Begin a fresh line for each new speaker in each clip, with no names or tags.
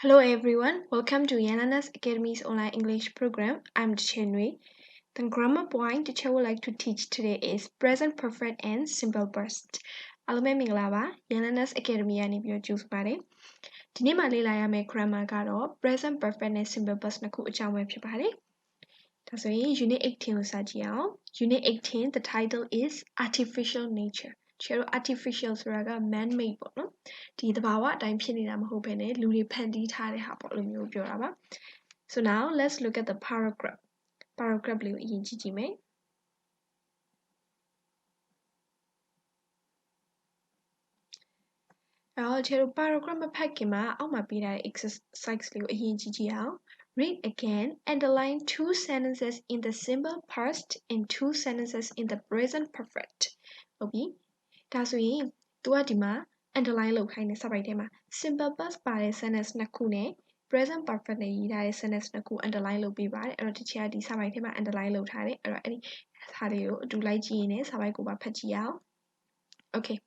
Hello everyone, welcome to Yananas Academy's online English program. I'm Chenwei. The grammar point teacher would like to teach today is present perfect and simple past. အားလုံးပဲမင်္ဂလာပါ Yananas Academy ကနေပြီးတော့ကြိုဆိုပါတယ်။ဒီနေ့မှာလေ့လာရမယ့် grammar ကတော့ present perfect နဲ့ simple past နှစ်ခုအကြောင်းပဲဖြစ်ပါတယ်။ဒါဆိုရင် unit 18ကိုစကြည့်အောင်။ Unit 18 the title is artificial nature. ကျတော့ artificial ဆိုတာက man made ပေါ့နော်ဒီသဘာဝအတိုင်းဖြစ်နေတာမဟုတ်ဘဲနဲ့လူတွေဖန်တီးထားတဲ့ဟာပေါ့လို့မျိုးပြောတာပါ So now let's look at the paragraph လေးကိုအရင်ကြည့်ကြည့်မယ်အဲ့တော့ကျတော့ paragraph မဖတ်ခင်မှာအောက်မှာပေးထားတဲ့ exercise လေးကိုအရင်ကြည့်ကြည့်အောင် Read again underline two sentences in the simple past and two sentences in the present perfect ဟုတ်ပြီဒါဆိုရင် तू ကဒီမှာ underline လုပ်ခိုင်းတဲ့စာပိုက်ထဲမှာ simple past ပါတဲ့ sentence နှစ်ခုနဲ့ present perfect နဲ့ရေးထားတဲ့ sentence နှစ်ခု underline လုပ်ပေးပါတယ်အဲ့တော့ဒီချက်ကဒီစာပိုက်ထဲမှာ underline လုပ်ထားတယ်အဲ့တော့အဲ့ဒီစာလေးကိုအတူလိုက်ကြည့်ရင်လည်းစာပိုက်ကိုပါဖတ်ကြည့်အောင် Okay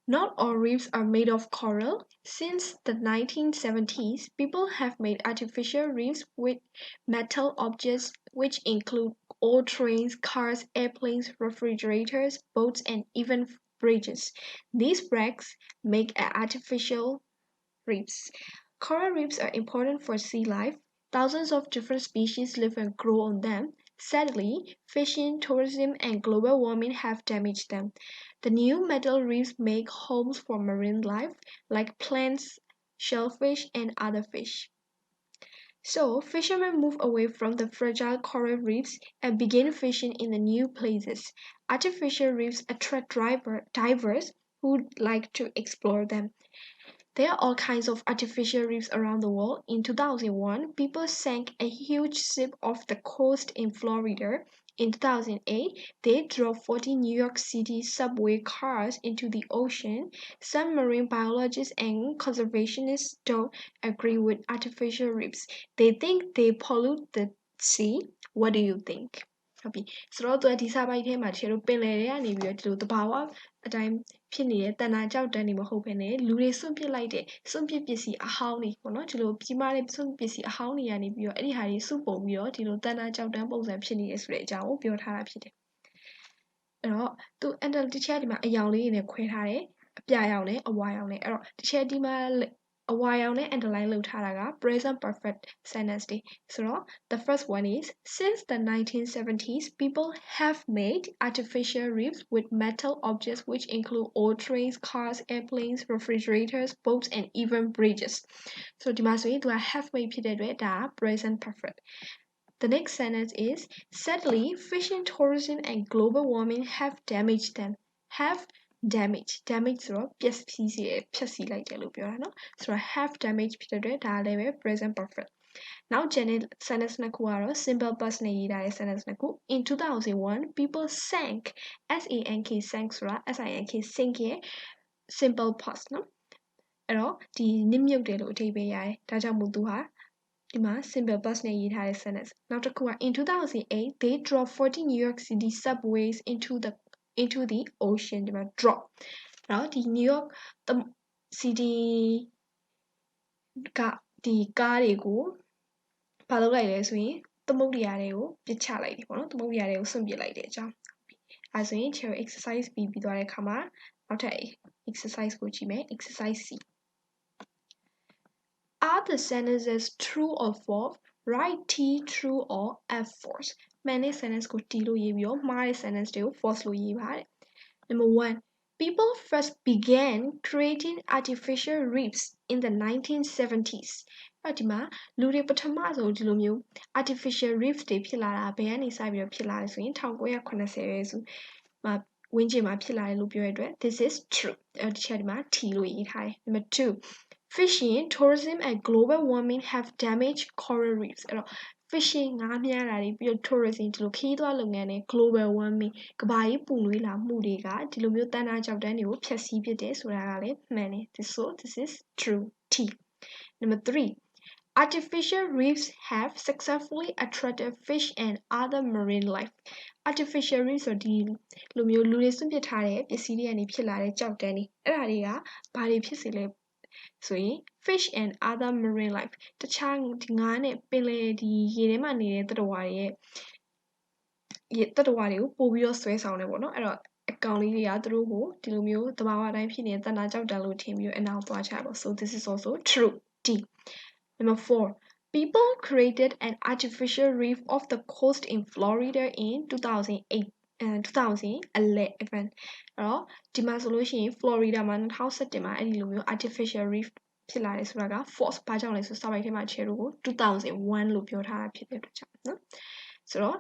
Not all reefs are made of coral. Since the 1970s, people have made artificial reefs with metal objects which include old trains, cars, airplanes, refrigerators, boats, and even bridges. These wrecks make artificial reefs. Coral reefs are important for sea life. Thousands of different species live and grow on them. Sadly, fishing, tourism, and global warming have damaged them. The new metal reefs make homes for marine life, like plants, shellfish, and other fish. So, fishermen move away from the fragile coral reefs and begin fishing in the new places. Artificial reefs attract divers who like to explore them. There are all kinds of artificial reefs around the world. In 2001, people sank a huge ship off the coast in Florida. In 2008, they drove 40 New York City subway cars into the ocean. Some marine biologists and conservationists don't agree with artificial reefs. They think they pollute the sea. What do you think? ဟုတ်ပြီဆိုတော့သူကဒီစာပိုက်ထဲမှာတချို့ပင်လယ်တွေကနေပြီးတော့ဒီလိုတဘာဝအတိုင်းဖြစ်နေတဲ့တဏ္ဍာကြောက်တန်းတွေမဟုတ်ဘဲနဲ့လူတွေစွန့်ပစ်လိုက်တဲ့စွန့်ပစ်ပစ္စည်းအဟောင်းတွေပေါ့နော်ဒီလိုကြီးမားတဲ့စွန့်ပစ်ပစ္စည်းအဟောင်းတွေကနေပြီးတော့အဲ့ဒီဟာတွေစုပုံပြီးတော့ဒီလိုတဏ္ဍာကြောက်တန်းပုံစံဖြစ်နေရဆိုတဲ့အကြောင်းကိုပြောထားတာဖြစ်တယ်အဲ့တော့သူ enter တစ်ချက်ဒီမှာအယောင်လေးတွေနဲ့ခွဲထားတယ်အပြရောင်နဲ့အဝါရောင်နဲ့အဲ့တော့တစ်ချက်ဒီမှာအဝါရောင်နဲ့ underline လုပ်ထားတာက present perfect sentence တွေဆိုတော့ the first one is since the 1970s people have made artificial reefs with metal objects which include old trains, cars, airplanes, refrigerators, boats and even bridges ဆိုတော့ဒီမှာဆိုရင်သူက have made ဖြစ်တဲ့အတွက်ဒါက present perfect The next sentence is sadly fishing tourism and global warming have damaged them have damage ဆိုတော့ပျက်စီးစေတယ်ဖျက်ဆီးလိုက်တယ်လို့ပြောတာเนาะဆိုတော့ have damage ဖြစ်တဲ့အတွက်ဒါလည်းပဲ present perfect နောက်ကျန်တဲ့ sentence နှစ်ခုကတော့ simple past နဲ့ရေးထားတဲ့ sentence နှစ်ခု in 2001 people sank sank sank ဆိုတာ sink ရဲ့ simple past เนาะအဲ့တော့ဒီနစ်မြုပ်တယ်လို့အဓိပ္ပာယ်ရတယ်ဒါကြောင့်မို့သူဟာဒီမှာ simple past နဲ့ရေးထားတဲ့ sentence နောက်တစ်ခုက in 2008 they drove 40 New York City subways into the ocean ဒီမှာ drop နော်ဒီ New York City ကဒီကားတွေကိုဘာလုပ်လိုက်လဲဆိုရင်သမုဒ္ဒရာတွေကိုပစ်ချလိုက်တယ်ပေါ့နော်သမုဒ္ဒရာတွေကိုစွန့်ပစ်လိုက်တဲ့အကြောင်းအဲဆိုရင် chair exercise ပြီးသွားတဲ့အခါမှာနောက်ထပ် exercise ကိုကြည့်မယ် exercise C Are the sentences true or false? Write T true or F false. မှန်တဲ့ sentence ကို T လို့ရေးပြီးတော့မှားတဲ့ sentence တွေကို false လို့ရေးပါတယ် Number 1. People first began creating artificial reefs in the 1970s. အဲ့ဒီမှာလူတွေပထမဆုံးဒီလိုမျိုး artificial reefs တွေဖြစ်လာတာဘယ်ကနေစပြီးတော့ဖြစ်လာလဲဆိုရင်1980ရဲ့ဆိုမှာဝန်းကျင်မှာဖြစ်လာတယ်လို့ပြောရတဲ့အတွက် this is true အဲ့ဒီချက်ဒီမှာ T လို့ရေးထားတယ် Number 2. Fishing, tourism and global warming have damaged coral reefs. အဲ့တော့ fishing ငါးများတာတွေပြီးတော့ tourism ဒီလိုခရီးသွားလုပ်ငန်းနဲ့ global warming ကမ္ဘာကြီးပူနွေးလာမှုတွေကဒီလိုမျိုးတန်းတာကြောက်တန်းတွေကိုဖျက်ဆီးပစ်တယ်ဆိုတာကလည်းမှန်တယ် this is true T Number 3 Artificial reefs have successfully attracted fish and other marine life. Artificial reefs ဆိုဒီလိုမျိုးလူတွေစွန့်ပစ်ထားတဲ့ပစ္စည်းတွေကနေဖြစ်လာတဲ့ကြောက်တန်းတွေအဲ့ဒါတွေကဘာတွေဖြစ်စေလဲ ဆိုရင် fish and other marine life တခြားဒီငါးနဲ့ပင်လယ်ဒီရေထဲမှာနေတဲ့သတ္တဝါတွေရဲ့သတ္တဝါတွေကိုပို့ပြီးတော့ဆွဲဆောင်တယ်ပေါ့နော်အဲ့တော့အကောင်လေးတွေကသူတို့ကိုဒီလိုမျိုးသဘာဝတိုင်းဖြစ်နေတဲ့တဏှာကြောက်တန်လို့ထင်ပြီးတော့အနောက်သွားချပေါ့ so this is also true D number 4 people created an artificial reef off the coast in Florida in 2008 2011အဲ့တော့ဒီမှာဆိုလို့ရှိရင် Florida မှာ2017မှာအဲ့ဒီလိုမျိုး artificial reef ဖြစ်လာတယ်ဆိုတာက false ဘာကြောင့်လဲဆိုစာပိုက်ထဲမှာ share ကို2001လို့ပြောထားတာဖြစ်တဲ့အတွက်ကြောင့်နော်ဆိုတော့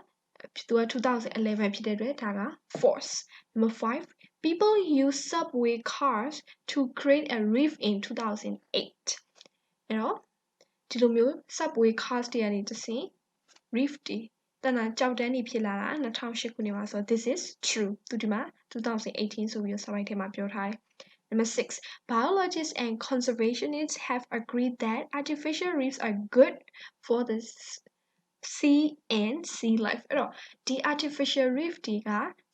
သူက2011ဖြစ်တဲ့အတွက်ဒါက false number 5 people use subway cars to create a reef in 2008အဲ့တော့ဒီလိုမျိုး subway cars တွေကနေတစ်ဆင့် reef တွေတဏှာကြောက်တန်းတွေဖြစ်လာတာ2008ခုနှစ်မှာဆို this is true သူဒီမှာ2018ဆိုပြီးတော့စာပိုက်ထဲမှာပြောထားတယ်Number 6. Biologists and conservationists have agreed that artificial reefs are good for the sea and sea life. အဲ့တော့ဒီ artificial reef တွေက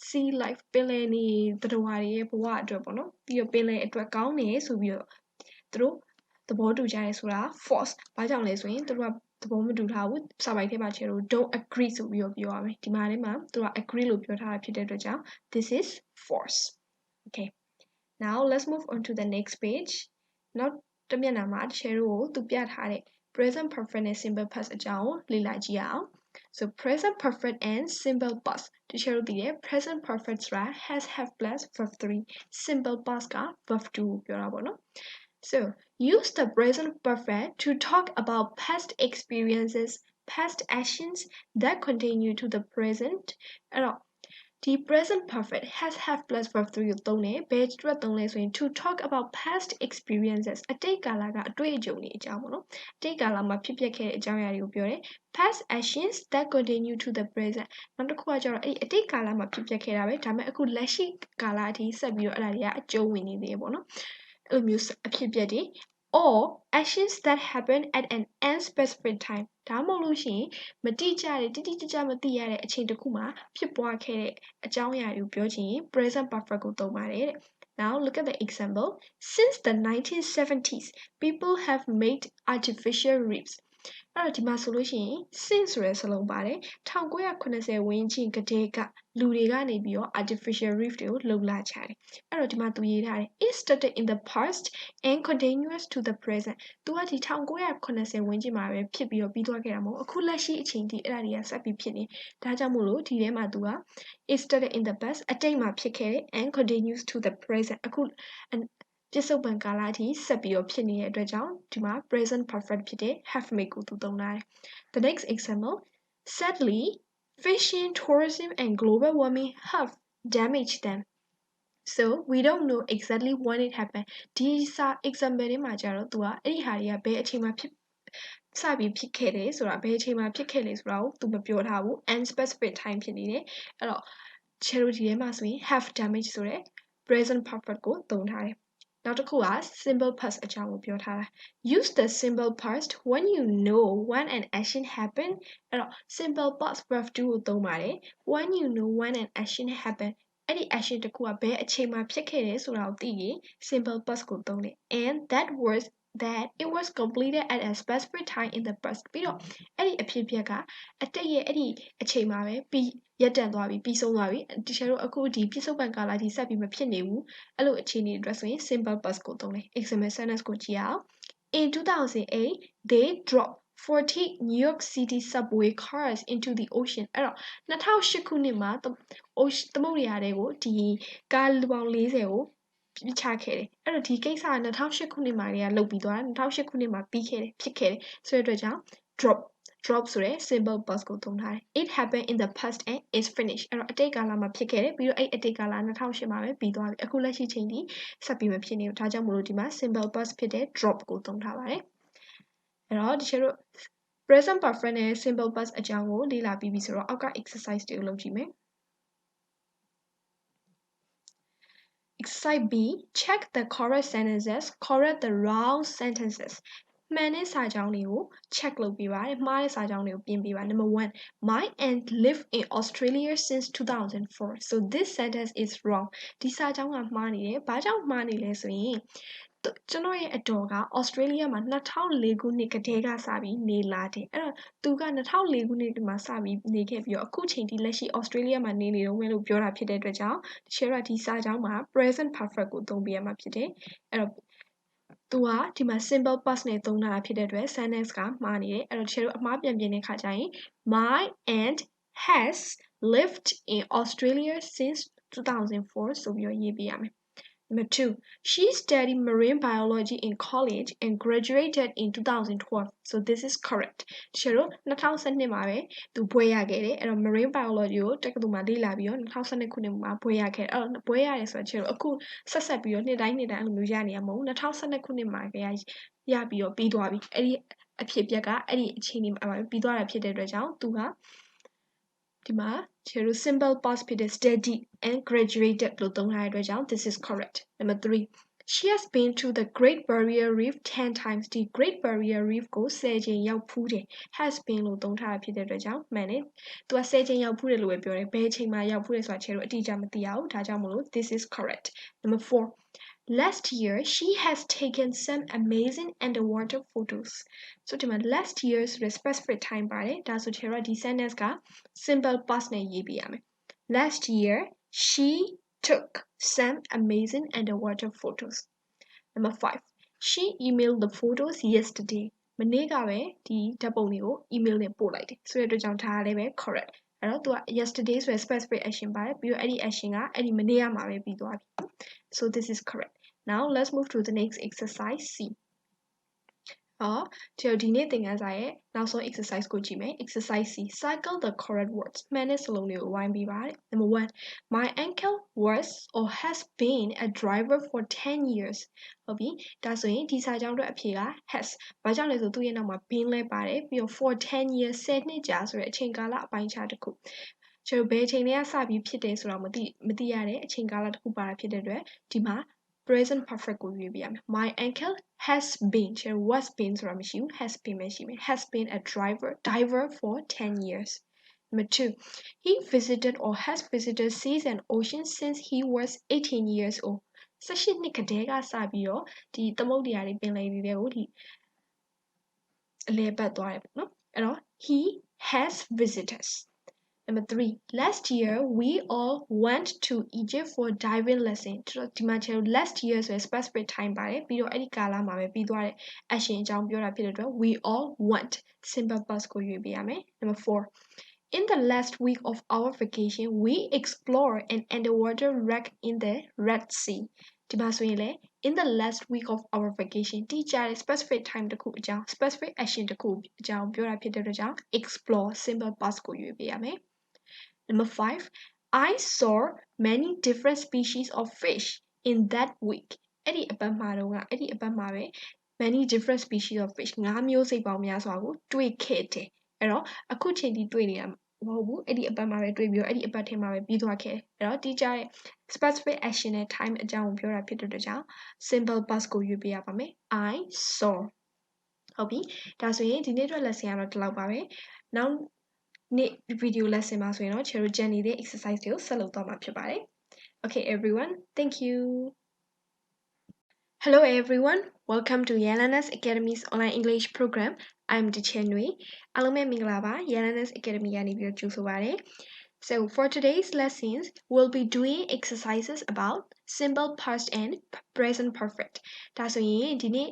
sea life ပင်လယ်နေသတ္တဝါတွေရဲ့ဘဝအတွက်ပေါ့နော်ပြီးတော့ပင်လယ်အတွက်ကောင်းတယ်ဆိုပြီးတော့သူတို့သဘောတူကြတယ်ဆိုတာ false ဘာကြောင့်လဲဆိုရင်သူတို့ကသဘောမတူထားဘူးစာပိုက်ထဲမှာချဲလို့ don't agree ဆိုပြီးတော့ပြောရမယ်ဒီမှာထဲမှာသူက agree လို့ပြောထားတာဖြစ်တဲ့အတွက်ကြောင့် this is false okay now let's move on to the next page နောက်တစ်မျက်နှာမှာတချဲတို့ကိုသူပြထားတဲ့ present perfect နဲ့ simple past အကြောင်းကိုလေ့လာကြည့်ရအောင် so present perfect and simple past တချဲတို့သိတယ် present perfect ဆိုတာ has have plus verb 3 simple past က verb 2ကိုပြောတာပေါ့နော်So, use the present perfect to talk about past experiences, past actions that continue to the present. အဲ့တော့ဒီ present perfect has have plus verb 3ကိုသုံးတယ်ဘယ်အတွက်သုံးလဲဆိုရင် to talk about past experiences အတိတ်ကာလကအတွေ့အကြုံတွေအကြောင်းပေါ့နော်အတိတ်ကာလမှာဖြစ်ပျက်ခဲ့တဲ့အကြောင်းအရာတွေကိုပြောတယ် past actions that continue to the present နောက်တစ်ခုကကျတော့အဲ့ဒီအတိတ်ကာလမှာဖြစ်ပျက်ခဲ့တာပဲဒါပေမဲ့အခုလက်ရှိကာလအထိဆက်ပြီးတော့အဲ့ဒါတွေကအကျုံးဝင်နေသေးတယ်ပေါ့နော်အဲ့လိုမျိုးအဖြစ်အပျက်တွေ or actions that happen at an unspecified time ဒါမှမဟုတ်လို့ရှိရင်မတိကျတဲ့တိတိကျကျမသိရတဲ့အချိန်တစ်ခုမှာဖြစ်ပွားခဲ့တဲ့အကြောင်းအရာတွေကိုပြောချင်ရင် present perfect ကိုသုံးပါတယ်တဲ့ Now look at the example. Since the 1970s, people have made artificial reefs. အဲ့တော့ဒီမှာဆိုလို့ရှိရင် since ဆိုတဲ့စလုံးပါတယ်1980ဝန်းကျင်ကတည်းကလူတွေကနေပြီးတော့ artificial reef တွေကိုလှုပ်လာကြတယ်အဲ့တော့ဒီမှာသူရေးထားတယ် it started in the past and continuous to the present သူကဒီ1980ဝန်းကျင်မှာပဲဖြစ်ပြီးတော့ပြီးသွားခဲ့တာမဟုတ်အခုလက်ရှိအချိန်ထိအဲ့ဒါတွေကဆက်ပြီးဖြစ်နေဒါကြောင့်မို့လို့ဒီထဲမှာသူက it started in the past အတိတ်မှာဖြစ်ခဲ့တယ် and continues to the present အခုပြစ္ဆုတ်ပံကာလအထိဆက်ပြီးတော့ဖြစ်နေတဲ့အတွက်ကြောင့်ဒီမှာ present perfect ဖြစ်တဲ့ have made ကိုသူသုံးထားတယ် The next example sadly fishing tourism and global warming have damaged them so we don't know exactly when it happened ဒီစာ example တွေမှာကျတော့သူကအဲ့ဒီဟာတွေကဘယ်အချိန်မှာဖြစ်စပြီးဖြစ်ခဲ့တယ်ဆိုတာဘယ်အချိန်မှာဖြစ်ခဲ့လဲဆိုတာကိုသူမပြောထားဘူး unspecific time ဖြစ်နေတယ်အဲ့တော့ charity ထဲမှာဆိုရင် have damage ဆိုတဲ့ present perfect ကိုသုံးထားတယ်နောက်တစ်ခုက simple past အကြောင်းကိုပြောထားတာ use the simple past when you know when an action happened အဲ့တော့ simple past verb 2ကိုသုံးပါတယ် when you know when an action happened အဲ့ဒီ action တစ်ခုကဘယ်အချိန်မှာဖြစ်ခဲ့တယ်ဆိုတာကိုသိရင် simple past ကိုသုံးတယ် and that it was completed at a specific time in the past ပြီးတော့အဲ့ဒီအဖြစ်အပျက်ကအတိတ်ရဲ့အဲ့ဒီအချိန်မှာပဲပြီးရပ်တန့်သွားပြီပြီးဆုံးသွားပြီတချို့တို့အခုဒီပြစ္ဆုတ်ပံကာလထိဆက်ပြီးမဖြစ်နေဘူးအဲ့လိုအခြေအနေတွေအတွက်ဆိုရင် simple past ကိုသုံးတယ် example sentence ကိုကြည့်အောင် in 2008 they dropped 40 New York City subway cars into the ocean အဲ့တော့2008ခုနှစ်မှာသမုဒ္ဒရာတွေကိုဒီကားလူပေါင်း40ကိုပြချခဲ့တယ်အဲ့တော့ဒီကိစ္စက2008ခုနှစ်မှာတွေကလုပ်ပြီးသွားတာ2008ခုနှစ်မှာပြီးခဲ့တယ်ဖြစ်ခဲ့တယ်ဆိုတဲ့အတွက်ကြောင့် drop ဆိုတဲ့ simple past ကိုသုံးထားတယ် it happened in the past and is finished အဲ့တော့အတိတ်ကာလမှာဖြစ်ခဲ့တယ်ပြီးတော့အဲ့အတိတ်ကာလ2008မှာပဲပြီးသွားပြီအခုလက်ရှိချိန်ထိဆက်ပြီးမဖြစ်နေဘူးဒါကြောင့်မို့လို့ဒီမှာ simple past ဖြစ်တဲ့ drop ကိုသုံးထားပါတယ်အဲ့တော့ဒီချက်တို့ present perfect နဲ့ simple past အကြောင်းကိုလေ့လာပြီးပြီဆိုတော့အောက်က exercise တွေကိုလုပ်ကြည့်မယ်Exercise B. Check the correct sentences. Correct the wrong sentences. မှန်တဲ့စာကြောင်းတွေကို check လုပ်ပေးပါတယ်။မှားတဲ့စာကြောင်းတွေကိုပြင်ပေးပါ Number 1. My aunt lived in Australia since 2004. So this sentence is wrong. ဒီစာကြောင်းကမှားနေတယ်။ဘာကြောင့်မှားနေလဲဆိုရင် ကျွန်တော်ရဲ့အတော်က Australia မှာ2004ခုနှစ်ကတည်းကစပြီးနေလာတယ်အဲ့တော့သူက2004ခုနှစ်မှာစပြီးနေခဲ့ပြီးတော့အခုချိန်ထိလက်ရှိ Australia မှာနေနေတော့မယ်လို့ပြောတာဖြစ်တဲ့အတွက်ကြောင့်တချို့ကဒီစာကြောင်းမှာ present perfect ကိုသုံးပေးရမှာဖြစ်တယ်အဲ့တော့သူကဒီမှာ simple past နဲ့သုံးထားတာဖြစ်တဲ့အတွက် sentence ကမှားနေတယ်အဲ့တော့တချို့အမှားပြန်ပြင်တဲ့ခါကျရင် my aunt has lived in Australia since 2004 ဆိုပြီးတော့ရေးပေးရမယ်Number 2. She studied marine biology in college and graduated in 2012. So this is correct. တချို့2012မှာပဲသူဘွဲ့ရခဲ့တယ်အဲ့တော့ marine biology ကိုတက္ကသိုလ်မှာလေ့လာပြီးတော့2012ခုနှစ်မှာဘွဲ့ရခဲ့တယ်အဲ့တော့ဘွဲ့ရတယ်ဆိုတော့တချို့အခုဆက်ပြီးတော့နှစ်တိုင်းအဲ့လိုမျိုးရနေရမဟုတ်2012ခုနှစ်မှာကရပြီးတော့ပြီးသွားပြီအဲ့ဒီအဖြစ်ပြက်ကအဲ့ဒီအချိန်မှာပြီးသွားတာဖြစ်တဲ့အတွက်ကြောင့်သူကဒီမှာခြေလို့ simple past ဖြစ်တဲ့ studied and graduated လို့သုံးထားတဲ့အတွက်ကြောင့် this is correct. Number 3. She has been to the Great Barrier Reef 10 times. ဒီ Great Barrier Reef ကို10ကြိမ်ရောက်ဖူးတယ် has been လို့သုံးထားတာဖြစ်တဲ့အတွက်ကြောင့်မှန်တယ်သူက10ကြိမ်ရောက်ဖူးတယ်လို့ပဲပြောတယ်ဘယ်ချိန်မှာရောက်ဖူးတယ်ဆိုတာခြေလို့အတိအကျမသိရဘူးဒါကြောင့်မလို့ this is correct. Number 4. Last year, she has taken some amazing underwater photos. So, last year ဆိုတဲ့ specific time ပါတယ်။ဒါဆိုချေတော့ဒီ sentence က simple past နဲ့ရေးပြရမယ်။ Last year, she took some amazing underwater photos. Number 5. She emailed the photos yesterday. မနေ့ကပဲဒီဓာတ်ပုံတွေကို email နဲ့ပို့လိုက်တယ်။ဆိုတဲ့အတွက်ကြောင့်ဒါလည်းပဲ correct. အဲ့တော့သူက yesterday ဆိုတဲ့ specific action ပါတယ်ပြီးတော့အဲ့ဒီ action ကအဲ့ဒီမနေ့ကမှပဲပြီးသွားပြီ။ So this is correct. Now let's move to the next exercise C. ဒီနေ့သင်ခန်းစာရဲ့နောက်ဆုံး exercise ကိုကြည့်မယ် exercise C. Circle the correct words. မှန်တဲ့စလုံးတွေကိုဝိုင်းပေးပါတယ် Number 1. My uncle was or has been a driver for 10 years. ဟုတ်ပြီဒါဆိုရင်ဒီစာကြောင်းအတွက်အဖြေက has ဘာကြောင့်လဲဆိုသူ့ရဲ့နောက်မှာ been လဲပါတယ်ပြီးတော့ for 10 years 10နှစ်ကြာဆိုတဲ့အချိန်ကာလအပိုင်းခြားတစ်ခုကျွန်တော်ဘယ်အချိန်တွေကစပြီးဖြစ်တယ်ဆိုတာမသိရတဲ့အချိန်ကာလတစ်ခုပါတာဖြစ်တဲ့အတွက်ဒီမှာpresent perfect ကိုရွေးပြရမယ် My uncle has been was been ဆိုတာမရှိဘူး has been ပဲရှိမယ် has been a diver for 10 years. Number 2. He visited or has visited seas and oceans since he was 18 years old. 18နှစ်ကတည်းကစပြီးတော့ဒီသမုဒ္ဒရာတွေပင်လယ်တွေတွေကိုဒီအလဲပတ်သွားတယ်ပေါ့နော်အဲ့တော့ he has visitors. Number 3. Last year, we all went to Egypt for diving lesson. ဒီမှာကျွန်တော် last year ဆိုရင် specific time ပါတယ်ပြီးတော့အဲ့ဒီကာလမှာပဲပြီးသွားတဲ့ action အကြောင်းပြောတာဖြစ်တဲ့အတွက် we all went simple past ကိုရွေးပေးရမယ် Number 4. In the last week of our vacation, we explored an underwater wreck in the Red Sea. ဒီမှာဆိုရင်လေ in the last week of our vacation တိကျတဲ့ specific time တစ်ခုအကြောင်း specific action တစ်ခုအကြောင်းပြောတာဖြစ်တဲ့အတွက်ကြောင့် explore simple past ကိုရွေးပေးရမယ်Number 5. I saw many different species of fish in that week. အဲ့ဒီအပတ်မှာတော့အဲ့ဒီအပတ်မှာပဲ many different species of fish ငါးမျိုးစိတ်ပေါင်းများစွာကိုတွေ့ခဲ့တယ်အဲ့တော့အခုချိန်ထိတွေ့နေတာမဟုတ်ဘူးအဲ့ဒီအပတ်မှာပဲတွေ့ပြီးတော့အဲ့ဒီအပတ်ထဲမှာပဲပြီးသွားခဲ့အဲ့တော့ဒီကြားရဲ့ specific action နဲ့ time အကြောင်းကိုပြောတာဖြစ်တဲ့အတွက်ကြောင့် simple past ကိုရွေးပေးရပါမယ် I saw ဟုတ်ပြီဒါဆိုရင်ဒီနေ့အတွက် lesson ကတော့ဒီလောက်ပါပဲနောက်နေ့ video lesson မှာဆိုရင်တော့ Cherry Jenny တဲ့ exercise တွေကိုဆက်လုပ်သွားမှာဖြစ်ပါတယ် Okay everyone thank you Hello everyone welcome to Yalanas Academy's online English program I'm Teacher Nui အားလုံးပဲမင်္ဂလာပါ Yalanas Academy ကနေပြီးတော့ကြိုဆိုပါတယ် So for today's lessons we'll be doing exercises about simple past and present perfect ဒါဆိုရင်ဒီနေ့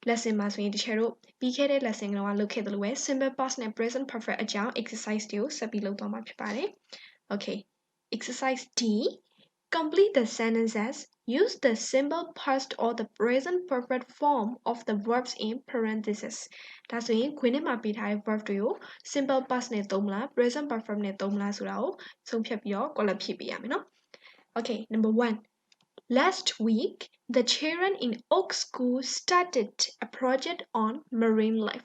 lesson မှာဆိုရင်တချို့တို့ပြီးခဲ့တဲ့ lesson ကတော့လုပ်ခဲ့သလိုပဲ simple past နဲ့ present perfect အကြောင်း exercise တွေကိုဆက်ပြီးလုပ်သွားမှာဖြစ်ပါတယ် Okay exercise D complete the sentences use the simple past or the present perfect form of the verbs in parentheses ဒါဆိုရင်ခွင်းထဲမှာပေးထားတဲ့ verb တွေကို simple past နဲ့သုံးမလား present perfect နဲ့သုံးမလားဆိုတာကိုဆုံးဖြတ်ပြီးတော့ column ဖြည့်ပေးရမယ်နော် Okay number 1 Last week, the children in Oak School started a project on marine life.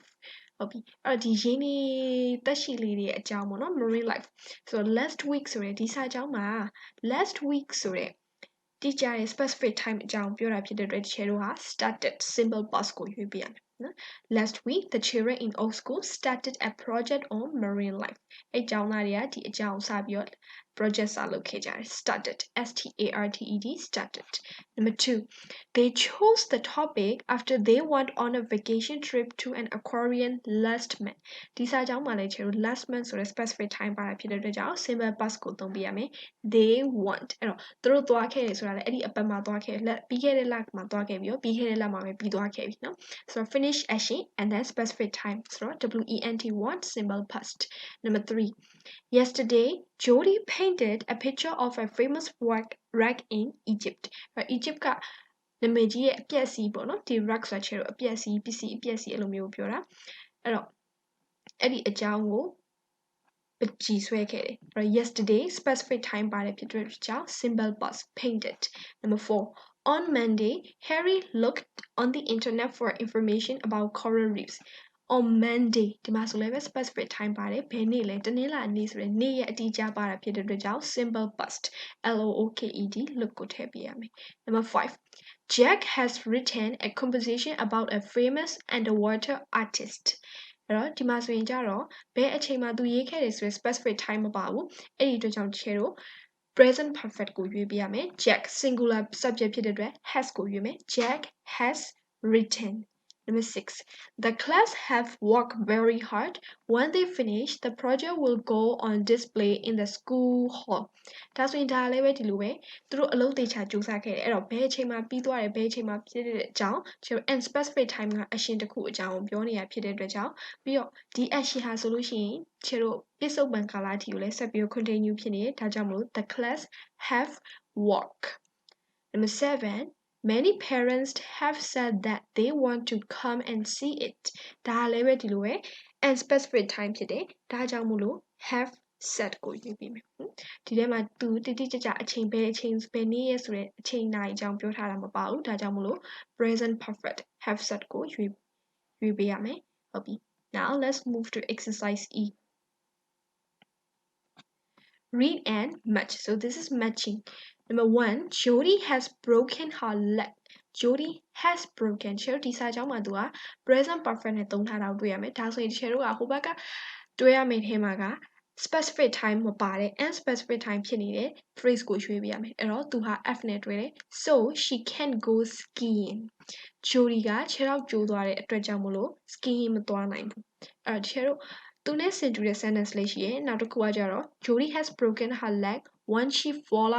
Okay, အဲ့ဒီရင်းနှီးသက်ရှိလေးတွေအကြောင်းပေါ့နော် marine life. So last week ဆိုတဲ့ဒီစာကြောင်းမှာ last week ဆိုတဲ့တိကျတဲ့ specific time အကြောင်းပြောတာဖြစ်တဲ့အတွက်ဒီချေတို့ဟာ started simple past ကိုရွေးပြရမယ် Last week, the children in Oak School started a project on marine life. အဲ့ကျောင်းသားတွေကဒီအကြောင်းစပြီးတော့ project စလုပ်ခဲ့ကြတယ် started started. Number 2, they chose the topic after they went on a vacation trip to an aquarium last month. ဒီစာကြောင်းမှာလည်းကျတော့ last month ဆိုတဲ့ specific time ပါတာဖြစ်တဲ့အတွက်ကြောင့် simple past ကိုသုံးပြရမယ် they want အဲ့တော့သူတို့သွားခဲ့တယ်ဆိုတာလည်းအဲ့ဒီအပတ်မှာသွားခဲ့ပြီးခဲ့တဲ့လမှာသွားခဲ့ပြီးတော့ပြီးခဲ့တဲ့လမှာပဲပြီးသွားခဲ့ပြီเนาะဆိုတော့ finish action and then specific time ဆိုတော့ WENT want simple past. Number 3, yesterday Jody painted a picture of a famous wreck in Egypt. Egypt ကနာမည်ကြီးရဲ့အပျက်စီးပေါ့နော်ဒီ wreck ဆိုတာချေတော့အပျက်စီးပစ္စည်းအပျက်စီးအဲ့လိုမျိုးပြောတာအဲ့တော့အဲ့ဒီအကြောင်းကိုကြည်ဆွဲခဲ့တယ်အဲ့တော့ yesterday specific time ပါတယ်ဖြစ်တဲ့ကြောင့် simple past painted. Number 4, on Monday Harry looked on the internet for information about coral reefs. On Monday ဒီမှာဆိုလည်းပဲ specific time ပါတယ်ဘယ်နေ့လဲတနင်္လာနေ့ဆိုရင်နေ့ရက်အတိအကျပါတာဖြစ်တဲ့အတွက်ကြောင့် simple past looked look ကိုထည့်ပေးရမယ် Number 5, Jack has written a composition about a famous underwater artist. အဲ့တော့ဒီမှာဆိုရင်ကြတော့ဘယ်အချိန်မှာသူရေးခဲ့တယ်ဆိုရင် specific time မပါဘူးအဲ့ဒီအတွက်ကြောင့်ချေတော့ present perfect ကိုရွေးပေးရမယ် Jack singular subject ဖြစ်တဲ့အတွက် has ကိုရွေးမယ် Jack has written. Number 6, the class have worked very hard. When they finish, the project will go on display in the school hall. ဒါဆိုရင်ဒါလည်းပဲဒီလိုပဲသူတို့အလုပ်တေချာစူးစမ်းခဲ့တယ်အဲ့တော့ဘယ်အချိန်မှာပြီးသွားတယ်ဘယ်အချိန်မှာဖြစ်တဲ့အကြောင်းကျွန်တော် and specific time ကအရှင်တစ်ခုအကြောင်းကိုပြောနေရဖြစ်တဲ့အတွက်ကြောင့်ပြီးတော့ဒီ action ဟာဆိုလို့ရှိရင်ကျွန်တော်ပြစ္ဆုတ်ပံကာလအထိကိုလည်းဆက်ပြီး continue ဖြစ်နေတယ်ဒါကြောင့်မလို့ the class have worked. Number 7, many parents have said that they want to come and see it. ဒါလည်းပဲဒီလိုပဲ and specific time ဖြစ်တယ်ဒါကြောင့်မို့လို့ have said ကိုယူပြီးမယ်ဒီထဲမှာသူတိတိကျကျအချိန်ဘယ်နေ့ရက်ဆိုတဲ့အချိန်နာရီအကြောင်းပြောထားတာမပါဘူးဒါကြောင့်မို့လို့ present perfect have said ကိုယူပေးရမယ်ဟုတ်ပြီ now let's move to exercise E. Read and match. So this is matching. Number 1, Jody has broken her leg. Jody has broken. ချေတို့ဒီစာကြောင်းမှာသူက present perfect နဲ့သုံးထားတာကိုတွေ့ရမယ်ဒါဆိုရင်ချေတို့ကဟိုဘက်ကတွေ့ရမယ့်ထဲမှာက specific time မပါတဲ့ unspecific time ဖြစ်နေတဲ့ phrase ကိုရွေးပြရမယ်အဲ့တော့သူဟာ F နဲ့တွေ့တယ် so she can't go skiing. Jody ကခြေထောက်ကျိုးသွားတဲ့အတွက်ကြောင့်မလို့ skiing မသွားနိုင်ဘူးအဲ့တော့ချေတို့သူနဲ့ဆင်တူတဲ့ sentence လေးရှိရဲ့နောက်တစ်ခုကကြတော့ Jody has broken her leg when she fell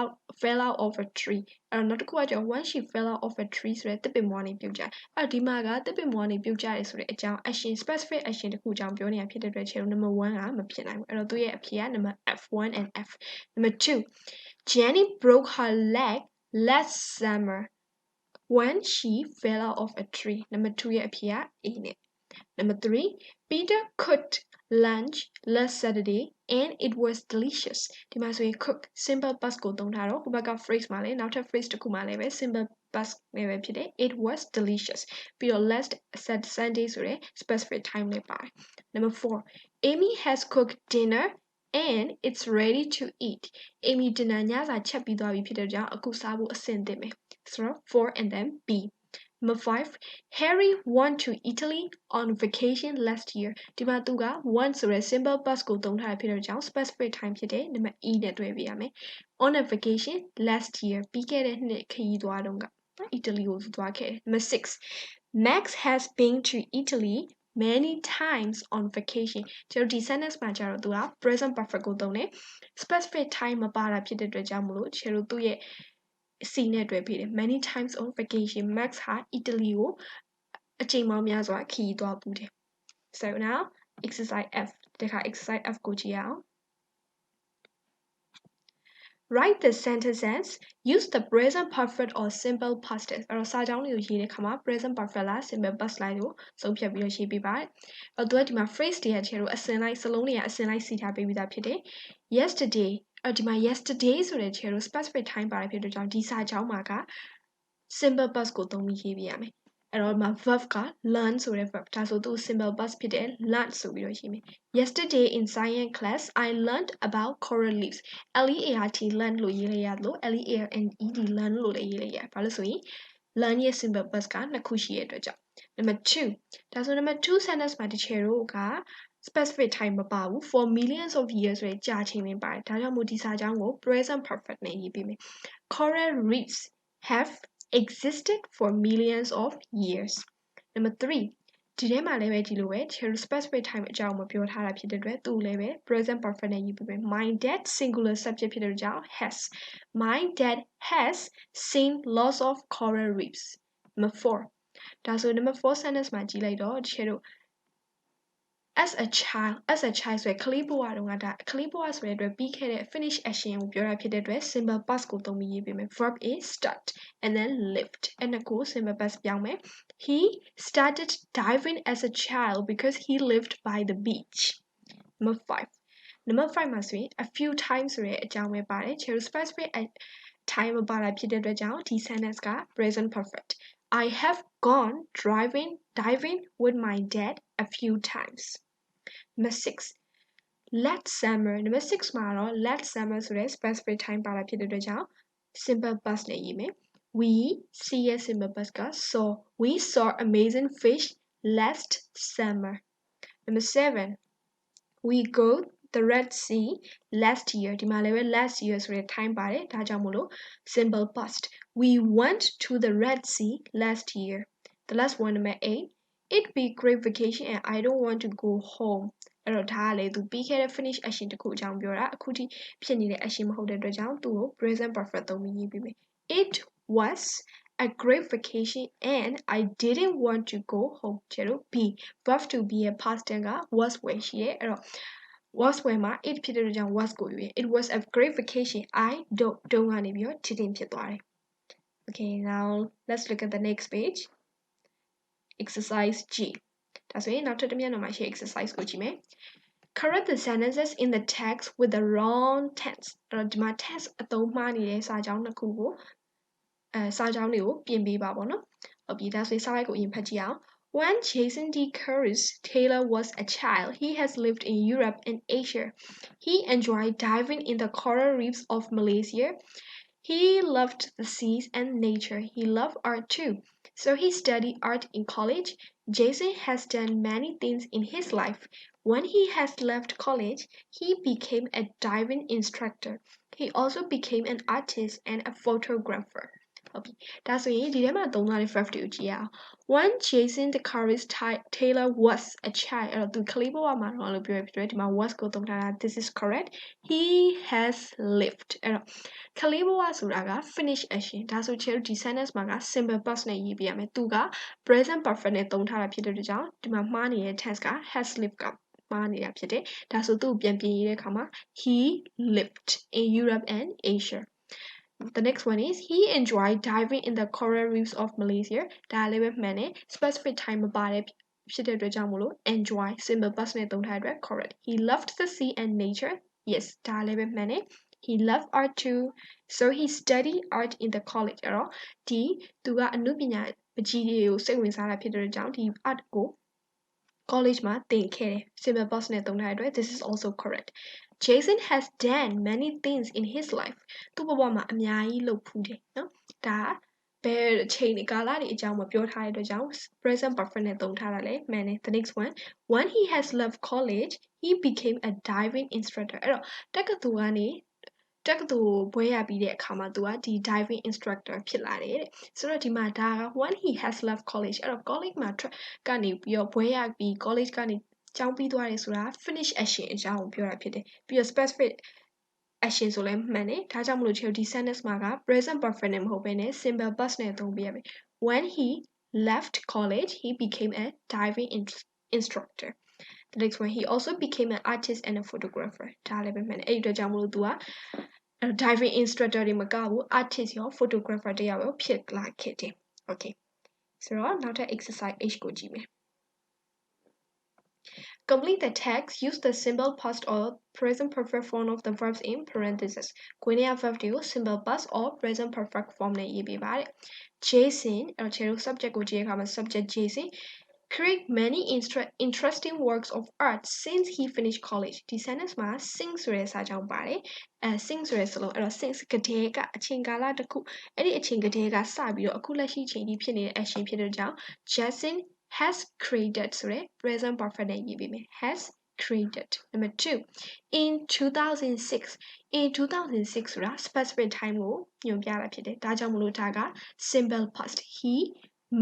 out of a tree အဲ့တော့နောက်တစ်ခုကကြတော့ when she fell out of a tree ဆိုတဲ့တစ်ပင်ပေါ်ကနေပြုတ်ကျအဲ့ဒီမှာကတစ်ပင်ပေါ်ကနေပြုတ်ကျတယ်ဆိုတဲ့အကြောင်း action specific action တစ်ခုအကြောင်းပြောနေတာဖြစ်တဲ့အတွက်ချေတို့ number 1ကမဖြစ်နိုင်ဘူးအဲ့တော့သူရဲ့အဖြေက number F1 and F. Number 2, Jenny broke her leg last summer when she fell out of a tree. Number 2ရဲ့အဖြေက A နဲ့ Number 3, Peter cooked lunch last Saturday and it was delicious. ဒီမှာဆိုရင် cook simple past ကိုသုံးထားတော့ဟိုဘက်က phrase မှာလည်းနောက်ထပ် phrase တစ်ခုမှာလည်းပဲ simple past နဲ့ပဲဖြစ်တယ် it was delicious ပြီးတော့ last Sunday ဆိုတဲ့ specific time နဲ့ပါတယ် Number 4, Amy has cooked dinner and it's ready to eat. Amy dinner ညစာချက်ပြီးသွားပြီဖြစ်တဲ့ကြောင့်အခုစားဖို့အဆင်သင့်ပဲဆိုတော့ 4 and then B. Number 5, Harry went to Italy on vacation last year. ဒီမှာသူက went ဆိုတဲ့ simple past ကိုသုံးထားဖြစ်တဲ့ကြောင့် specific time ဖြစ်တဲ့ number E နဲ့တွဲပြရမယ် on a vacation last year ပြီးခဲ့တဲ့နှစ်ခရီးသွားတုန်းက Italy ကိုသွားခဲ့တယ် Number 6, Max has been to Italy many times on vacation. ကျွန်တော်ဒီ sentence မှာကျတော့သူက present perfect ကိုသုံးတယ် specific time မပါတာဖြစ်တဲ့အတွက်ကြောင့်မလို့ကျွန်တော်သူ့ရဲ့C နဲ့တွဲပေးတယ် many times on vacation Max ဟာ Italy ကိုအချိန်ပေါင်းများစွာခရီးသွားပူးတယ် So now exercise F ဒီခါ exercise F ကိုကြည့်ရအောင် Write the sentences use the present perfect or simple past tense အဲ့တော့စာကြောင်းလေးကိုရေးတဲ့အခါမှာ present perfect လား simple past လားကိုစုံဖြတ်ပြီးတော့ရေးပေးပါတယ်အဲ့တော့သူကဒီမှာ phrase တွေကချေလို့အစင်လိုက်စလုံးတွေကအစင်လိုက်စီထားပေးပြီးသားဖြစ်တယ် yesterday ဒီမှာ yesterday ဆိုတဲ့ချေလို့ specific time ပါတယ်ဖြစ်တဲ့ကြောင့်ဒီစာကြောင်းမှာက simple past ကိုသုံးပြီးရေးပြရမယ်အဲ့တော့မှာ verb က learn ဆိုတဲ့ verb ဒါဆိုသူ simple past ဖြစ်တယ် learn ဆိုပြီးတော့ရေးမယ် Yesterday in science class I learned about coral reefs LEART learn လို့ရေးလိုက်ရလို့ LEARNED learn လို့လည်းရေးလိုက်ရဘာလို့ဆိုရင် learn ရဲ့ simple past ကနှစ်ခုရှိတဲ့အတွက်ကြောင့် Number 2. That's what number 2 sentence မှာ teacher က specific time မပါဘူး for millions of years ဆိုကြာချိန်နေပါတယ်ဒါကြောင့်မို့ဒီစာကြောင်းကို present perfect နဲ့ရေးပေးမယ် Coral reefs have existed for millions of years. Number 3. ဒီထဲမှာလည်းပဲဒီလိုပဲ specific time အကြောင်းမပြောထားတာဖြစ်တဲ့အတွက်သူလည်းပဲ present perfect နဲ့ရေးပေးမယ် My dad singular subject ဖြစ်တဲ့အတွက်ကြောင့် has. My dad has seen lots of coral reefs. Number 4. ဒါဆို number 4 sentence မှာကြည့်လိုက်တော့ချေတို့ as a child ဆိုရယ်ကလေးဘဝတုန်းကဒါကလေးဘဝဆိုတဲ့အတွက်ပြီးခဲ့တဲ့ finish action ကိုပြောတာဖြစ်တဲ့အတွက် simple past ကိုသုံးပြီးရေးပေးမယ် verb is start and then lived အဲ့နှစ်ခု simple past ပြောင်းမယ် he started diving as a child because he lived by the beach. Number 5မှာဆိုရင် a few times ဆိုတဲ့အကြောင်းပဲပါတယ်ချေတို့ specific time မပါတာဖြစ်တဲ့အတွက်ကြောင့်ဒီ sentence က present perfect. I have gone diving with my dad a few times. Number 6. Last summer. Number 6 မှာတော့ last summer ဆိုတဲ့ specific time ပါတာဖြစ်တဲ့အတွက်ကြောင့် simple past နဲ့ရေးမယ် We see a simple past က we saw amazing fish last summer. Number 7. We go the Red Sea last year.ဒီမှာလည်းပဲ last year ဆိုတဲ့ time ပါတယ်ဒါကြောင့်မို့လို့ simple past. We went to the Red Sea last year. The last one, number 8. It'd be great vacation and I don't want to go home. အဲ့တော့ဒါကလေသူပြီးခဲ့တဲ့ finish action တစ်ခုအကြောင်းပြောတာအခုထိဖြစ်နေတဲ့ action မဟုတ်တဲ့အတွက်ကြောင့်သူ့ကို present perfect သုံးပြီးရေးပေးမယ် It was a great vacation and I didn't want to go home ကျတော့ be verb to be ရဲ့ past tense က was ဝယ်ရှိရဲ့အဲ့တော့ was ဝယ်မှာ it ဖြစ်တဲ့အတွက်ကြောင့် was ကိုယူရင် It was a great vacation I don't ကနေပြီးတော့ didn't ဖြစ်သွားတယ် Okay now let's look at the next page Exercise G ဒါဆိုရင်နောက်ထပ်တစ်မျက်နှာမှာရှိ exercise ကိုကြည့်မယ် Correct the sentences in the text with the wrong tense အဲ့တော့ဒီမှာ tense အသုံးမှားနေတဲ့စာကြောင်းနှစ်ခုကိုစာကြောင်းတွေကိုပြင်ပေးပါပေါ့နော်ဟုတ်ပြီဒါဆိုရင်စာရိုက်ကိုအရင်ဖတ်ကြည့်အောင် When Jason D. Curtis Taylor was a child, he has lived in Europe and Asia. He enjoyed diving in the coral reefs of Malaysia. He loved the seas and nature. He loved art too. So he studied art in college. Jason has done many things in his life. When he has left college, he became a diving instructor. He also became an artist and a photographer. ဟုတ်ပြီဒါဆိုရင်ဒီထဲမှာသုံးထားတဲ့ verb တွေကိုကြည့်ရအောင် When Jason the Curtis Taylor was a child အဲ့တော့သူကလေးဘဝမှာတော့လို့ပြောရဖြစ်တယ်ဒီမှာ was ကိုသုံးထားတာ this is correct he has lived အဲ့တော့ကလေးဘဝဆိုတာက finish action ဒါဆိုချေတို့ဒီ sentence မှာက simple past နဲ့ရေးပြရမယ်သူက present perfect နဲ့သုံးထားတာဖြစ်တဲ့အတွက်ကြောင့်ဒီမှာမှားနေတဲ့ tense က has lived ကမှားနေတာဖြစ်တယ်ဒါဆိုသူ့ကိုပြန်ပြင်ရေးတဲ့အခါမှာ he lived in Europe and Asia The next one is he enjoyed diving in the coral reefs of Malaysia. ဒါလည်းပဲမှန်တယ် specific time မပါတဲ့ဖြစ်တဲ့အတွက်ကြောင့်မို့လို့ enjoy simple past နဲ့သုံးထားတဲ့အတွက် correct. He loved the sea and nature. Yes, ဒါလည်းပဲမှန်တယ် He loved art too. So he studied art in the college. အဲ့တော့ဒီသူကအနုပညာပကြီးတွေကိုစိတ်ဝင်စားတာဖြစ်တဲ့အတွက်ကြောင့်ဒီ art ကို college မှာသင်ခဲ့တယ် simple past နဲ့သုံးထားတဲ့အတွက် this is also correct. Jason has done many things in his life. သူ့ဘဝမှာအများကြီးလုပ်ဖူးတယ်နော်ဒါဘယ်အချိန်ကာလတွေအကြောင်းမပြောထားတဲ့အတွက်ကြောင့် present perfect နဲ့သုံးထားတာလေမှန်တယ် The next one when he has left college he became a diving instructor အဲ့တော့တက္ကသိုလ်ဘွဲရပြီးတဲ့အခါမှာသူကဒီ diving instructor ဖြစ်လာတယ်တဲ့ဆိုတော့ဒီမှာဒါက when he has left college အဲ့တော့ college မှာကနေပြီးတော့ဘွဲရပြီး college ကနေကျောင်းပြီးသွားတယ်ဆိုတာ finish action အကြောင်းကိုပြောတာဖြစ်တယ်ပြီးတော့ specific action ဆိုလဲမှန်တယ်ဒါကြောင့်မလို့ဒီ sentence မှာက present perfect နဲ့မဟုတ်ဘဲနဲ့ simple past နဲ့သုံးပြရမယ် when he left college he became a diving instructor the next one he also became an artist and a photographer ဒါလည်းပဲမှန်တယ်အဲ့ဒီအတွက်ကြောင့်မလို့သူက diving instructor တွေမကဘူး artist ရော photographer တယောက်ရောဖြစ်လာခဲ့တယ် okay ဆိုတော့နောက်ထပ် exercise H ကိုကြည့်မယ် Complete the text. Use the simple past or present perfect form of the verbs in parentheses. ကိုင်းရ verb တွေကို simple past or present perfect form နဲ့ရေးပေးပါတယ် Jason အဲ့တော့ခြေတို့ subject ကိုကြည့်ရခါမှာ subject Jason create many interesting works of art since he finished college ဒီ sentence မှာ since ဆိုတဲ့စာကြောင်းပါတယ်since ဆိုတဲ့စလုံးအဲ့တော့ since ကတည်းကအချိန်ကာလတစ်ခုအဲ့ဒီအချိန်ကတည်းကစပြီးတော့အခုလက်ရှိအချိန်ကြီးဖြစ်နေတဲ့ action ဖြစ်တဲ့ကြောင့် Jason has created ဆိုတဲ့ present perfect နဲ့ရေးပေးမယ် has created number 2 in 2006 in 2006ဆိုတာ specific time ကိုညွှန်ပြတာဖြစ်တယ်ဒါကြောင့်မလို့ဒါက simple past he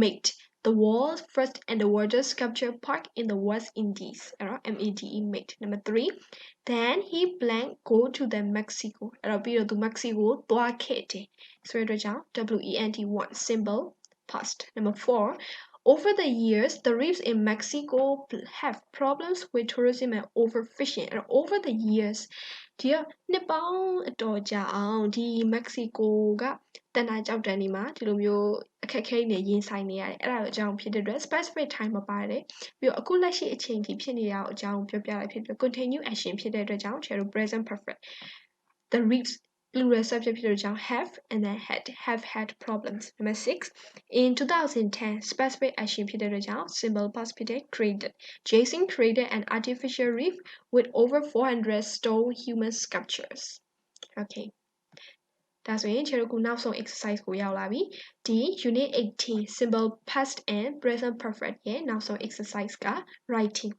made the world's first underwater sculpture park in the West Indies. MADE made. Number 3. Then he planned go to the Mexico. To Mexico သွားခဲ့တယ်ဆိုတဲ့အတွက်ကြောင့် WENT1 symbol past. Number 4. Over the years, the reefs in Mexico have problems with tourism and overfishing. And over the years, ဒီကနှစ်ပေါင်းအတော်ကြာအောင်ဒီ Mexico ကတန်တာကြောက်တန်းနေမှာဒီလိုမျိုးအခက်အခဲတွေရင်ဆိုင်နေရတယ်အဲ့ဒါအကြောင်းဖြစ်တဲ့အတွက် specific time မပါတယ်ပြီးတော့အခုလက်ရှိအချိန်ထိဖြစ်နေတာအကြောင်းပြောပြလိုက်ဖြစ်ပြီး continue action ဖြစ်တဲ့အတွက်ကြောင့်ကျတော့ present perfect the reefs plural subject ဖြစ်တဲ့ကြောင့် have and then have had problems number 6 in 2010 specific action ဖြစ်တဲ့အတွက်ကြောင့် simple past ဖြစ်တဲ့ created Jason created an artificial reef with over 400 stone human sculptures okay ဒါဆိုရင်ကျွန်တော်တို့နောက်ဆုံး exercise ကိုရောက်လာပြီဒီ unit 18 simple past and present perfect ရဲ့နောက်ဆုံး exercise က writing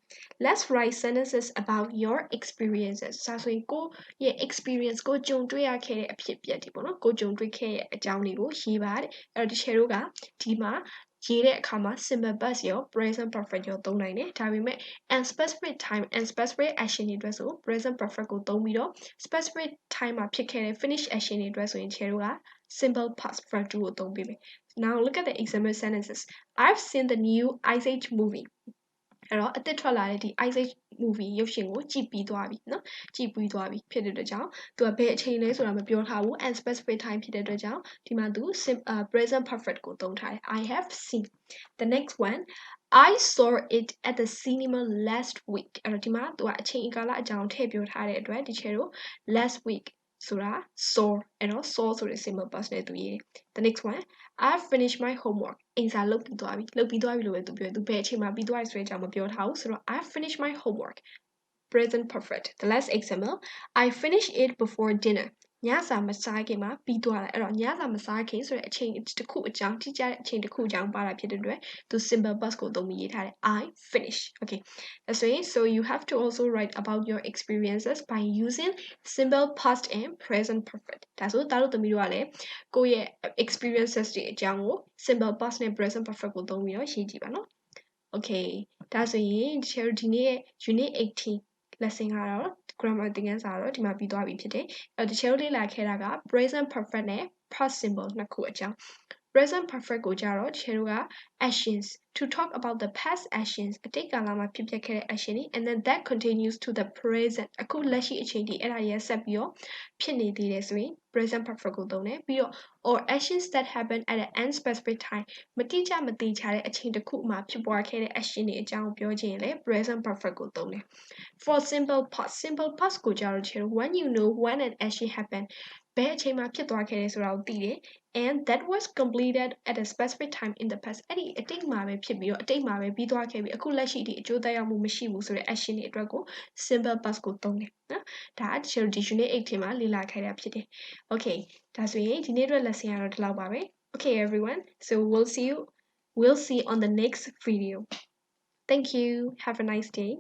let's write sentences about your experiences ဒါဆိုရင်ကိုရဲ့ experience ကိုကြုံတွေ့ရခဲ့တဲ့အဖြစ်အပျက်တွေပေါ့နော်ကိုကြုံတွေ့ခဲ့တဲ့အကြောင်းတွေကိုရေးပါတယ်အဲ့တော့ဒီ share တို့ကဒီမှာရေးတဲ့အခါမှာ simple past ရော present perfect ရောသုံးနိုင်တယ်ဒါပေမဲ့ unspecific time and specific action တွေအတွက်ဆို present perfect ကိုသုံးပြီးတော့ specific time မှာဖြစ်ခဲ့တဲ့ finish action တွေအတွက်ဆိုရင် share တို့က simple past verb 2ကိုသုံးပေးမယ် now look at the example sentences I've seen the new Ice Age movie အဲ့တော့အသစ်ထွက်လာတဲ့ဒီ Ice Age movie ရုပ်ရှင်ကိုကြည့်ပြီးသွားပြီเนาะကြည့်ပြီးသွားပြီဖြစ်တဲ့အတွက်ကြောင့်သူကဘယ်အချိန်လဲဆိုတာမပြောထားဘူး unspecific time ဖြစ်တဲ့အတွက်ကြောင့်ဒီမှာသူ present perfect ကိုသုံးထားတယ် I have seen the next one I saw it at the cinema last week အဲ့တော့ဒီမှာသူကအချိန်ကာလအကြောင်းထည့်ပြောထားတဲ့အတွက်ဒီချေတို့ last week ဆိုတာ saw အဲ့တော့ saw ဆိုတဲ့ simple past နဲ့သူရေး the next one I finished my homework အင်စာလုပ်ပြီးသွားပြီလို့ပဲသူပြောသူဘယ်အချိန်မှာပြီးသွားရဆိုတဲ့အကြောင်းမပြောထားဘူးဆိုတော့ I finished my homework present perfect the last example I finished it before dinner ညစာမစားခင်မှာပြီးသွားတယ်အဲ့တော့ညစာမစားခင်ဆိုတဲ့အချိန်တစ်ခုအကြောင်းတိကျတဲ့အချိန်တစ်ခုအကြောင်းပါတာဖြစ်တဲ့အတွက်သူ simple past ကိုသုံးပြီးရေးထားတယ် I finish okay so you have to also write about your experiences by using simple past and present perfect ဒါဆိုတားလို့သမီးတို့ကလည်းကိုယ့်ရဲ့ experiences တွေအကြောင်းကို simple past နဲ့ present perfect ကိုသုံးပြီးတော့ရေးကြည့်ပါနော် okay ဒါဆိုရင်ဒီနေ့ရဲ့ unit 18 lesson ကတော့ grammar သင်ခန်းစာတော့ဒီမှာပြီးသွားပြီဖြစ်တယ်အဲ့တော့ဒီ share လေးလာခဲ့တာက present perfect နဲ့ past simple နှစ်ခုအကြောင်း present perfect ကိုကြတော့ share က actions to talk about the past actions အတိတ်ကာလမှာဖြစ်ပျက်ခဲ့တဲ့ action တွေ and then that continues to the present အခုလက်ရှိအချိန်ထိအဲ့ဒါရဲ့ဆက်ပြီးတော့ဖြစ်နေသေးတယ်ဆိုရင် present perfect ကိုသုံးတယ်ပြီးတော့ or actions that happen at an unspecific time မတိကျမသိချတဲ့အချိန်တစ်ခုမှာဖြစ်ပွားခဲ့တဲ့ action တွေအကြောင်းပြောချင်ရင်လည်း present perfect ကိုသုံးတယ် for simple past ကိုကြတော့ when you know when an action happened ဘယ်အချိန်မှာဖြစ်သွားခဲ့တယ်ဆိုတာကိုသိတယ် and that was completed at a specific time in the past အဲ့ဒီအတိတ်မှာပဲဖြစ်ပြီးတော့အတိတ်မှာပဲပြီးသွားခဲ့ပြီးအခုလက်ရှိဒီအကျိုးသက်ရောက်မှုမရှိဘူးဆိုတဲ့ action တွေအတွက်ကို simple past ကိုသုံးတယ်နော်ဒါကဒီ unit 18မှာလေ့လာခဲ့တာဖြစ်တယ် okay ဒါဆိုရင်ဒီနေ့အတွက် lesson ကတော့ဒီလောက်ပါပဲ okay everyone so we'll see on the next video thank you have a nice day